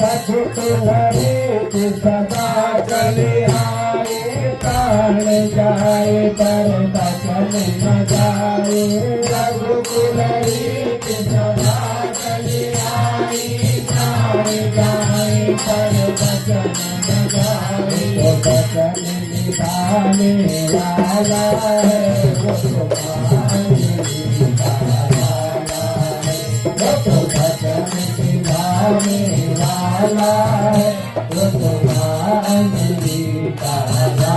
रघुकुलरीत सदा चले आए, प्राण जाए पर बचन न जाए। रघुकुलरीत सदा चले आए, प्राण जाए पर बचन न जाए। तो बचन निभाने वाला है वो तुम्हारे वाला है, वो तो बचन निभाने वाला है वो तुम्हारे वाला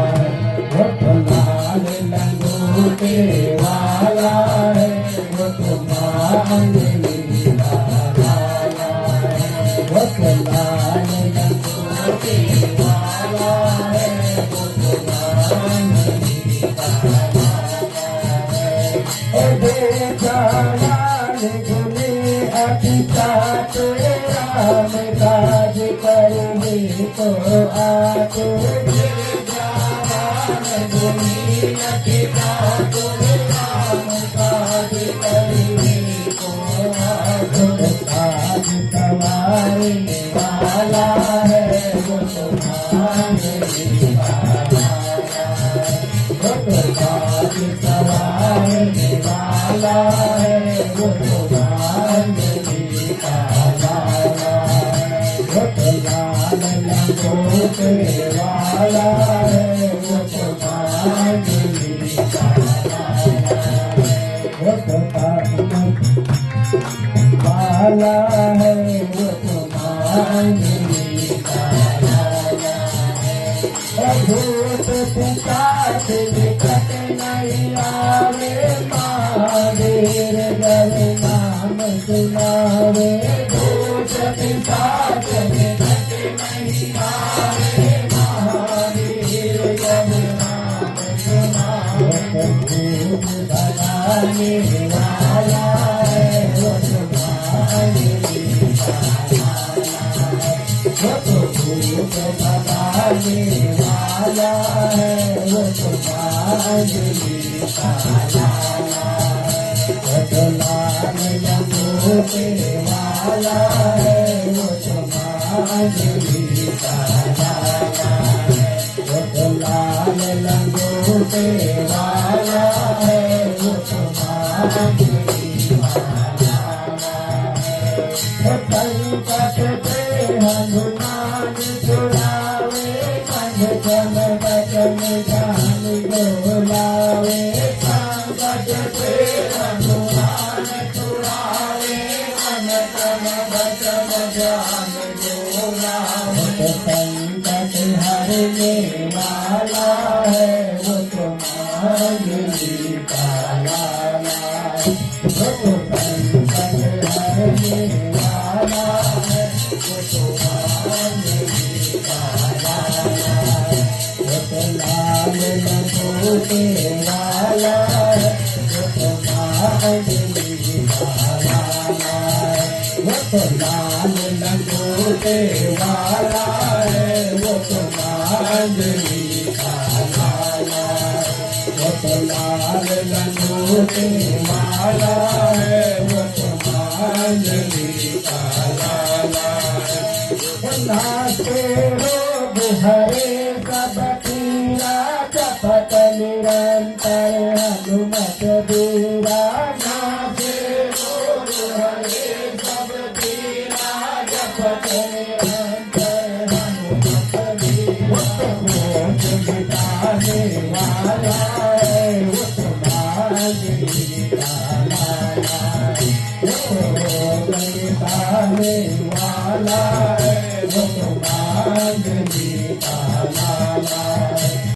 है। वो तो लाल लंगोटे वाला है वो तुम्हारे वाला है। वो तो लाल लंगोटे वाला है वो तुम्हारे राम काज करने को आते। राम काज करने को आते। काज सवारने वाला है वो तुम्हारे वाला है। वो काज सवारने वाला है वो तुम्हारे वाला है। वो लाल लंगोटे वाला है वो तुम्हारे वाला है। वो वाला है वो तुम्हारे वाला है। भूत पिशाच निकट नहीं आवे, महावीर जब नाम सुनावे। भूत पिशाच निकट नहीं आवे, महावीर जब नाम सुनावे। भूत भगाने वाला है वो तुम्हारे वाला है। वो तो भूत भगाने वाला है वो तुम्हारे वाला है। वो तो लाल लंगोटे वाला है वो तुम्हारे वाला है। वो तो लाल लंगोटे वाला है वो तुम्हारे वाला है। संकट से हनुमान छुड़ावे, कंठ जन बचन जान बोलावे। संकट से हनुमान छुड़ावे, कंठ जन बचन जान बोलावे। संकट हरने वाला है वो तुम्हारे वाला है। वो संकट हरने वाला है वो तुम्हारे वाला है। वो लाल लंगोटे वाला है वो तुम्हारे वाला है। वो लाल लंगोटे वाला है वो तुम्हारे वाला है। वो लाल लंगोटे वाला है वो तुम्हारे वाला है। नाचे रोग हरे सब पीरा, जपत निरंतर हनुमत बीरा। नाचे रोग हरे सब पीरा, जपत निरंतर हनुमत बीरा। भोग मिटाने वाला है वो तुम्हारे वाला है। भोग मिटाने वाला है वो तुम्हारे वाला